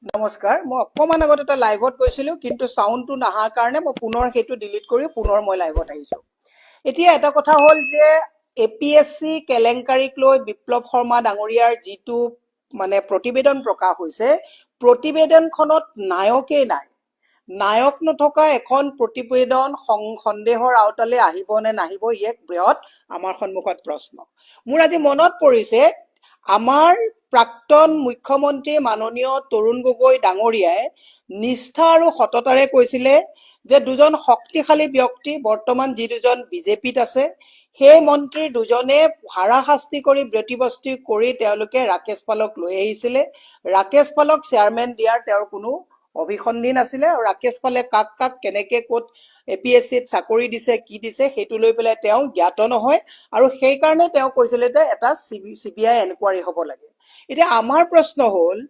নমস্কাৰ মই অকমান আগত এটা লাইভত গৈছিলো কিন্তু সাউন্ডটো নাহাৰ কাৰণে মই পুনৰ সেইটো ডিলিট কৰি পুনৰ মই লাইভত আহিছো এতিয়া এটা কথা হ'ল যে এপিএসসি কেলেংকাৰীক লৈ বিপ্লৱ শৰ্মা ডাঙৰীয়াৰ যিটো মানে প্ৰতিবেদন প্ৰকাশ হৈছে প্ৰতিবেদনখনত নায়কেই নাই নায়ক নথকা এখন প্ৰতিবেদন সন্দেহৰ আওতালে আহিব নে নাহিব এক বৃহৎ আমাৰ সন্মুখত প্ৰশ্ন মোৰ আজি মনত পৰিছে আমাৰ প্ৰাক্তন মুখ্যমন্ত্ৰী মাননীয় তৰুণ গগৈ ডাঙৰীয়াই নিষ্ঠা আৰু সততাৰে কৈছিলে যে দুজন শক্তিশালী ব্যক্তি বৰ্তমান যি দুজন বিজেপিত আছে সেই মন্ত্ৰী দুজনে হাৰাশাস্তি কৰি ব্যতিব্যস্তি কৰি তেওঁলোকে ৰাকেশ পালক লৈ আহিছিলে ৰাকেশ পালক চেয়াৰমেন দিয়াৰ তেওঁৰ কোনো অভিসন্ধি নাছিলে আৰু ৰাকেশ পালে কাক কাক কেনেকে ক'ত এপিএসসিত চাকৰি দিছে কি দিছে সেইটো লৈ পেলাই তেওঁ জ্ঞাত নহয় আৰু সেই কাৰণে তেওঁ কৈছিলে যে এটা সিবিআই এনকোৱাৰী হ'ব লাগে এতিয়া আমাৰ প্ৰশ্ন হ'ল